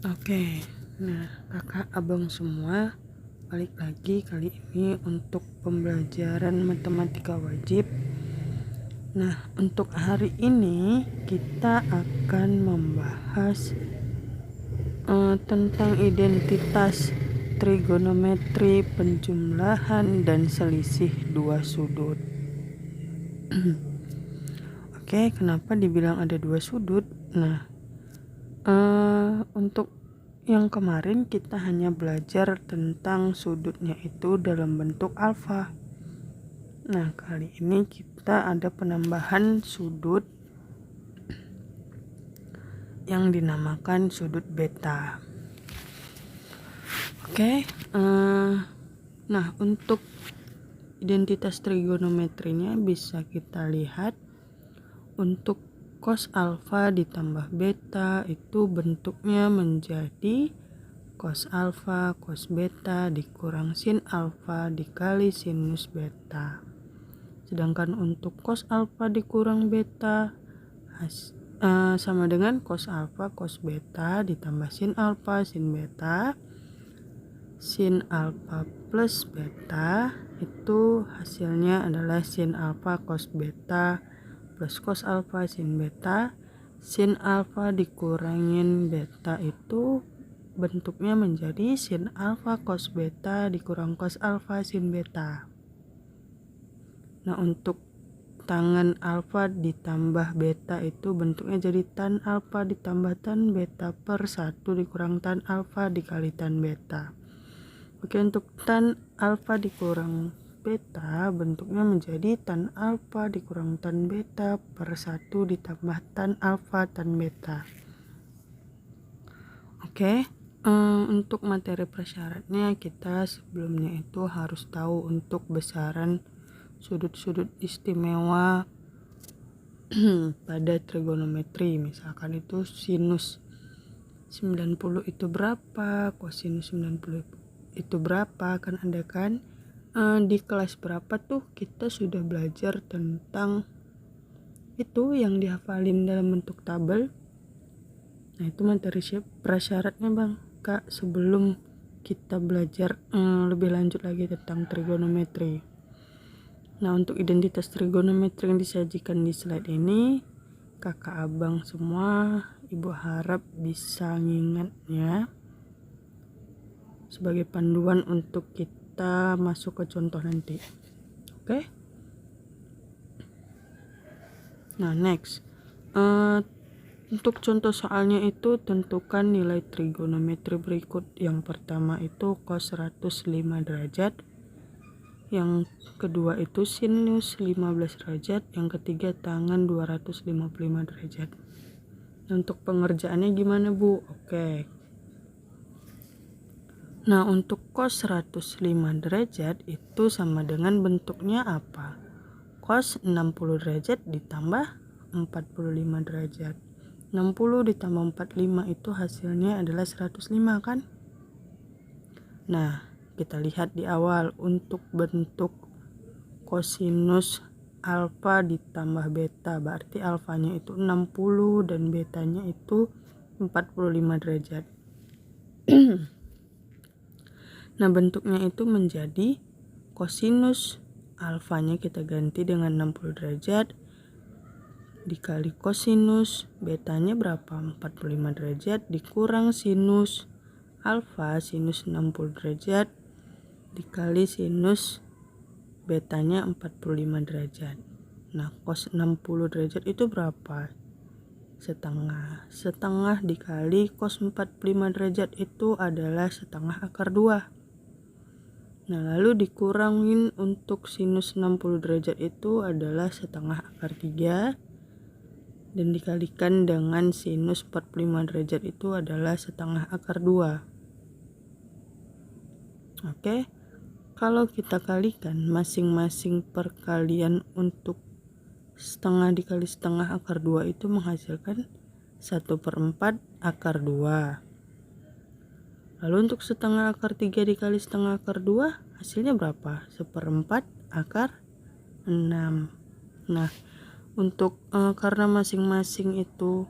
Oke, nah kakak abang semua, balik lagi kali ini untuk pembelajaran matematika wajib. Nah, untuk hari ini kita akan membahas tentang identitas trigonometri penjumlahan dan selisih dua sudut. Oke, kenapa dibilang ada dua sudut? Nah, untuk yang kemarin kita hanya belajar tentang sudutnya itu dalam bentuk alfa. Nah, kali ini kita ada penambahan sudut yang dinamakan sudut beta. Oke, nah untuk identitas trigonometrinya bisa kita lihat untuk cos alfa ditambah beta itu bentuknya menjadi cos alfa cos beta dikurang sin alfa dikali sinus beta. Sedangkan untuk cos alfa dikurang beta sama dengan cos alfa cos beta ditambah sin alfa sin beta. Sin alfa plus beta itu hasilnya adalah sin alfa cos beta plus cos alfa sin beta. Sin alfa dikurangin beta itu bentuknya menjadi sin alfa cos beta dikurang cos alfa sin beta. Nah, untuk tangen alfa ditambah beta itu bentuknya jadi tan alfa ditambah tan beta per 1 dikurang tan alfa dikali tan beta. Oke, untuk tan alfa dikurang beta bentuknya menjadi tan alfa dikurang tan beta per 1 ditambah tan alfa tan beta. Oke, untuk materi prasyaratnya kita sebelumnya itu harus tahu untuk besaran sudut-sudut istimewa pada trigonometri. Misalkan itu sinus 90 itu berapa, kosinus 90 itu berapa, kan ada kan di kelas berapa tuh kita sudah belajar tentang itu yang dihafalin dalam bentuk tabel. Nah, itu materi prasyaratnya bang kak sebelum kita belajar lebih lanjut lagi tentang trigonometri. Nah, untuk identitas trigonometri yang disajikan di slide ini kakak abang semua ibu harap bisa ngingatnya sebagai panduan untuk kita masuk ke contoh nanti. Oke? Nah, next untuk contoh soalnya itu tentukan nilai trigonometri berikut. Yang pertama itu cos 105 derajat, yang kedua itu sinus 15 derajat, yang ketiga tangen 255 derajat. Untuk pengerjaannya gimana Bu? Oke. Nah, untuk cos 105 derajat itu sama dengan bentuknya apa? Cos 60 derajat ditambah 45 derajat. 60 ditambah 45 itu hasilnya adalah 105 kan? Nah, kita lihat di awal untuk bentuk kosinus alfa ditambah beta, berarti alfanya itu 60 dan betanya itu 45 derajat. Nah, bentuknya itu menjadi kosinus alfanya kita ganti dengan 60 derajat dikali kosinus betanya berapa? 45 derajat dikurang sinus alfa sinus 60 derajat dikali sinus betanya 45 derajat. Nah, cos 60 derajat itu berapa? Setengah dikali cos 45 derajat itu adalah setengah akar 2. Nah, lalu dikurangin untuk sinus 60 derajat itu adalah setengah akar 3 dan dikalikan dengan sinus 45 derajat itu adalah setengah akar 2. Oke, kalau kita kalikan masing-masing perkalian untuk setengah dikali setengah akar 2 itu menghasilkan 1/4 akar 2. Lalu untuk setengah akar 3 dikali setengah akar 2 hasilnya berapa? 1/4 akar 6. Nah, untuk karena masing-masing itu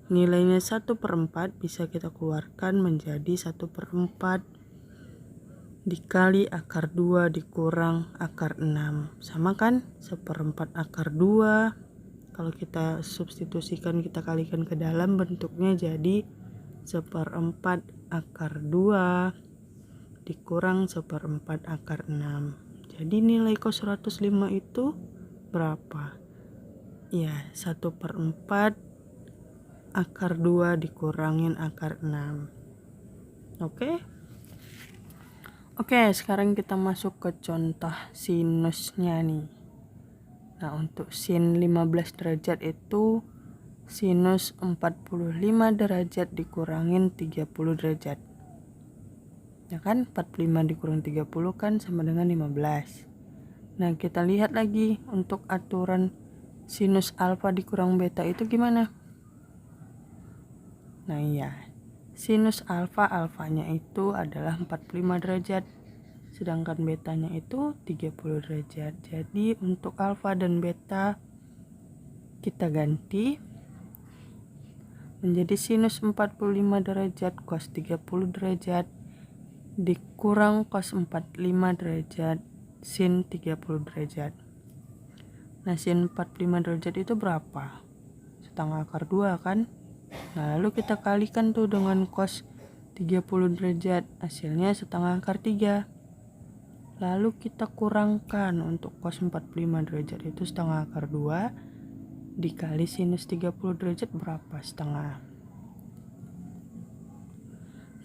nilainya 1/4 bisa kita keluarkan menjadi 1/4 dikali akar 2 dikurang akar 6. Sama kan? 1/4 akar 2. Kalau kita substitusikan, kita kalikan ke dalam, bentuknya jadi 1/4 akar 2 dikurang 1/4 akar 6. Jadi nilai cos 105 itu berapa? Ya, 1/4 akar 2 dikurangin akar 6. Oke? Oke, sekarang kita masuk ke contoh sinusnya nih. Nah, untuk sin 15 derajat itu sinus 45 derajat dikurangin 30 derajat. Ya kan, 45 dikurang 30 kan sama dengan 15. Nah, kita lihat lagi untuk aturan sinus alfa dikurang beta itu gimana? Nah iya, sinus alfanya itu adalah 45 derajat, sedangkan betanya itu 30 derajat. Jadi untuk alfa dan beta kita ganti menjadi sinus 45 derajat cos 30 derajat dikurang cos 45 derajat sin 30 derajat. Nah, sin 45 derajat itu berapa? Setengah akar 2 kan? Nah, lalu kita kalikan tuh dengan cos 30 derajat, hasilnya setengah akar 3. Lalu kita kurangkan untuk cos 45 derajat itu setengah akar 2 dikali sinus 30 derajat berapa? Setengah.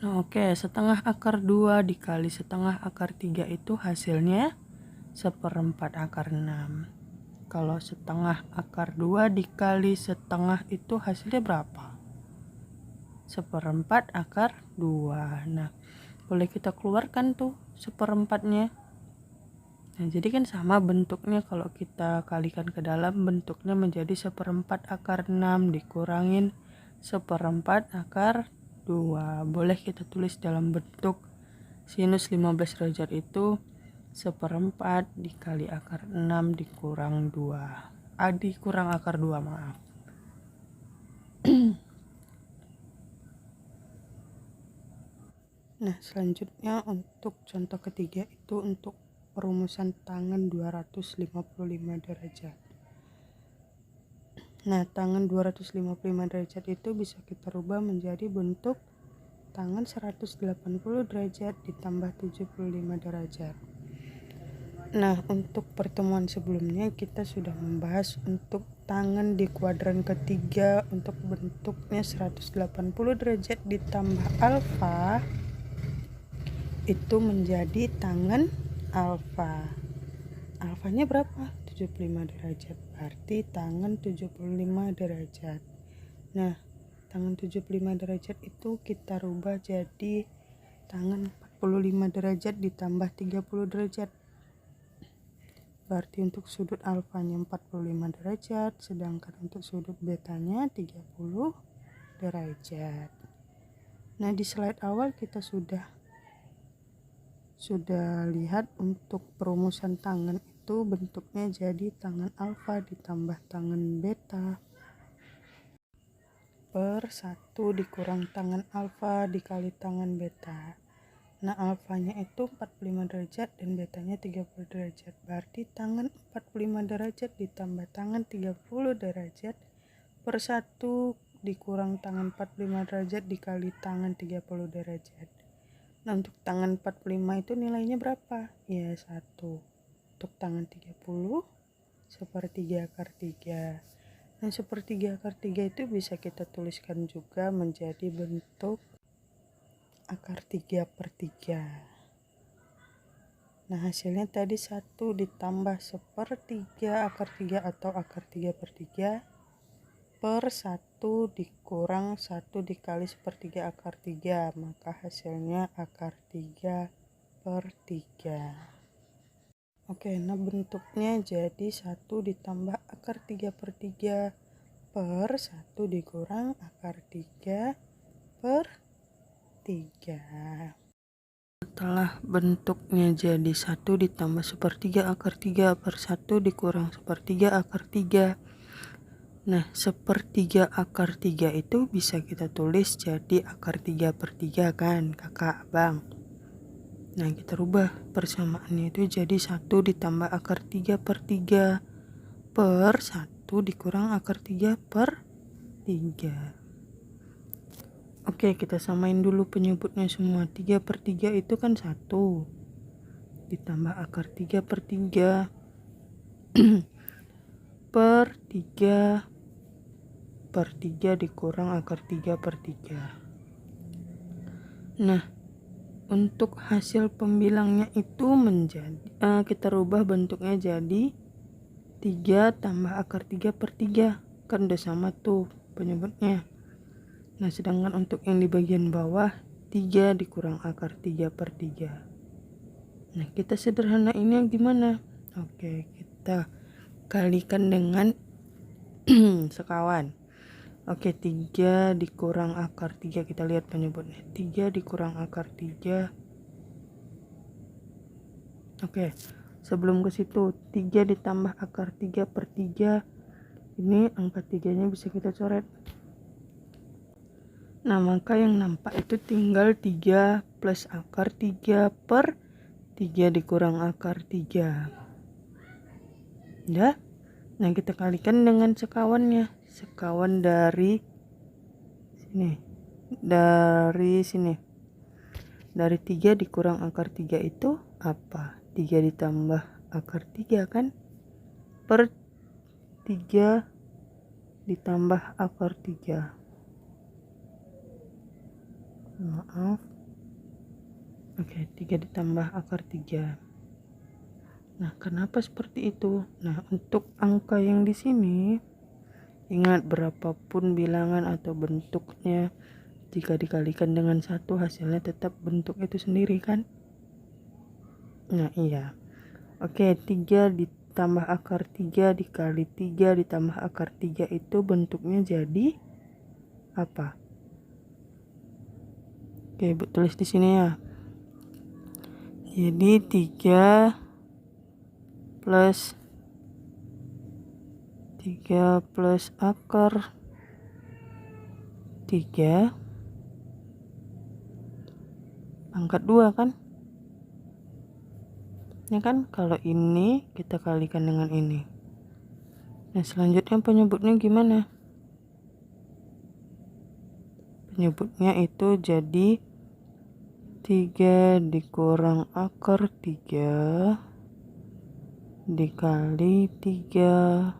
Nah, oke, setengah akar 2 dikali setengah akar 3 itu hasilnya 1/4 akar 6. Kalau setengah akar 2 dikali setengah itu hasilnya berapa? 1/4 akar 2. Nah, boleh kita keluarkan tuh 1/4-nya. Nah, jadi kan sama bentuknya, kalau kita kalikan ke dalam bentuknya menjadi 1/4 akar 6 dikurangin 1/4 akar 2. Boleh kita tulis dalam bentuk sinus 15 derajat itu 1/4 dikali akar 6 dikurang 2. Dikurang akar 2, maaf. Nah, selanjutnya untuk contoh ketiga itu untuk perumusan tangan 255 derajat. Nah, tangan 255 derajat itu bisa kita rubah menjadi bentuk tangan 180 derajat ditambah 75 derajat. Nah, untuk pertemuan sebelumnya kita sudah membahas untuk tangan di kuadran ketiga untuk bentuknya 180 derajat ditambah alfa itu menjadi tangan alfa. Alfanya berapa? 75 derajat. Berarti tangan 75 derajat. Nah, tangan 75 derajat itu kita rubah jadi tangan 45 derajat ditambah 30 derajat. Berarti untuk sudut alfanya 45 derajat, sedangkan untuk sudut betanya 30 derajat. Nah, di slide awal kita sudah lihat untuk perumusan tangan itu bentuknya jadi tangan alfa ditambah tangan beta per 1 dikurang tangan alfa dikali tangan beta. Nah, alfanya itu 45 derajat dan betanya 30 derajat. Berarti tangan 45 derajat ditambah tangan 30 derajat per 1 dikurang tangan 45 derajat dikali tangan 30 derajat. Nah, untuk tangan 45 itu nilainya berapa? Ya, 1. Untuk tangan 30, 1/3 akar 3. Nah, 1/3 akar 3 itu bisa kita tuliskan juga menjadi bentuk akar 3/3. Nah, hasilnya tadi 1 ditambah 1/3 akar 3 atau akar 3/3 per 1 dikurang 1 dikali 1/3 akar 3, maka hasilnya akar 3/3. Oke, nah bentuknya jadi 1 ditambah akar 3/3 per 1 dikurang akar 3/3. Setelah bentuknya jadi 1 ditambah 1/3 akar 3 per 1 dikurang 1/3 akar 3. Nah, sepertiga akar 3 itu bisa kita tulis jadi akar 3/3 kan, kakak, bang. Nah, kita rubah persamaannya itu jadi 1 ditambah akar 3/3 per 1 dikurang akar 3/3. Oke, kita samain dulu penyebutnya semua. 3/3 itu kan 1 ditambah akar 3/3 per 3/3 dikurang akar 3/3. Nah, untuk hasil pembilangnya itu menjadi kita rubah bentuknya jadi 3 tambah akar 3/3, kan udah sama tuh penyebutnya. Nah, sedangkan untuk yang di bagian bawah 3 dikurang akar 3/3. Nah, kita sederhanainnya gimana? Oke, kita kalikan dengan sekawan. Oke, 3 dikurang akar 3, kita lihat penyebutnya. 3 dikurang akar 3. Oke, sebelum ke situ 3 ditambah akar 3/3. Ini angka 3-nya bisa kita coret. Nah, maka yang nampak itu tinggal 3 plus akar 3/3 dikurang akar 3. Ya. Nah, kita kalikan dengan sekawannya. Sekawan dari sini. Dari 3 dikurang akar 3 itu apa? 3 ditambah akar 3 kan? Per 3 ditambah akar 3. Maaf. Oke, 3 ditambah akar 3. Nah, kenapa seperti itu? Nah, untuk angka yang di sini, ingat berapapun bilangan atau bentuknya, jika dikalikan dengan 1 hasilnya tetap bentuk itu sendiri kan? Nah, iya. Oke, 3 ditambah akar 3 dikali 3 ditambah akar 3 itu bentuknya jadi apa? Oke, Ibu tulis di sini ya. Jadi 3 plus akar 3 pangkat 2 kan? Ya kan? Kalau ini kita kalikan dengan ini. Nah, selanjutnya penyebutnya gimana? Penyebutnya itu jadi 3 dikurang akar 3 dikali 3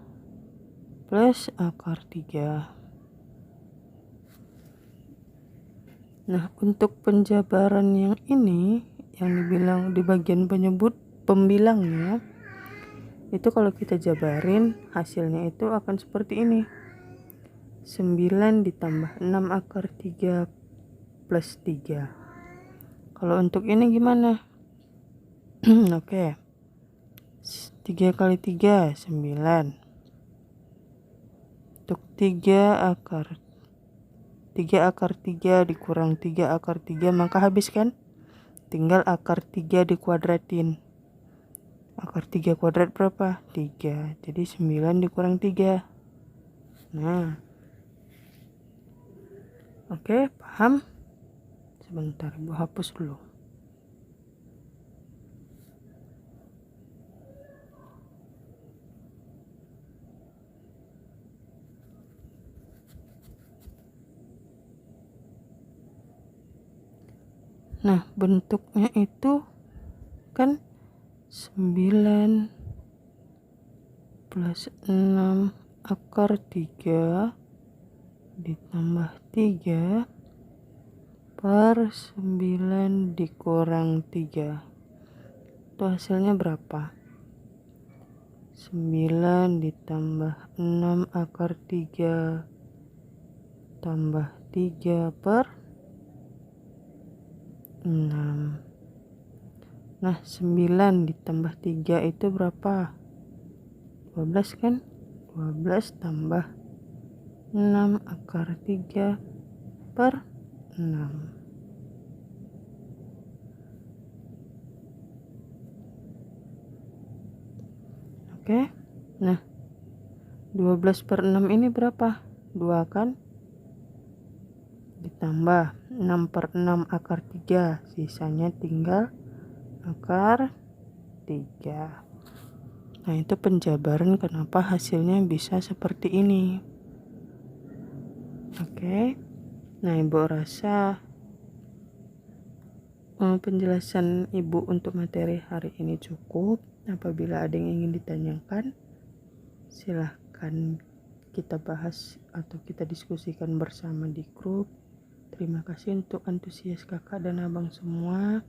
plus akar 3. Nah, untuk penjabaran yang ini, yang dibilang di bagian penyebut pembilangnya, itu kalau kita jabarin hasilnya itu akan seperti ini. 9 ditambah 6 akar 3 plus 3. Kalau untuk ini gimana? Oke. 3 kali 3 9. Untuk 3 akar 3 dikurang 3 akar 3, maka habis kan? Tinggal akar 3 dikuadratin. Akar 3 kuadrat berapa? 3. Jadi 9 dikurang 3. Nah. Oke, paham? Sebentar, Ibu hapus dulu. Nah, bentuknya itu kan 9 plus 6 akar 3 ditambah 3 per 9 dikurang 3. Itu hasilnya berapa? 9 ditambah 6 akar 3 tambah 3 per 6. Nah, 9 ditambah 3 itu berapa? 12 kan? 12 tambah 6 akar 3 per 6. Oke. Nah, 12/6 ini berapa? 2 kan? Ditambah 6/6 akar 3, sisanya tinggal akar 3. Nah, itu penjabaran kenapa hasilnya bisa seperti ini. Oke. Nah, Ibu rasa penjelasan Ibu untuk materi hari ini cukup. Apabila ada yang ingin ditanyakan, silahkan kita bahas atau kita diskusikan bersama di grup. Terima kasih untuk antusias kakak dan abang semua.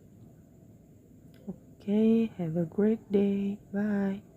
Okay, have a great day. Bye.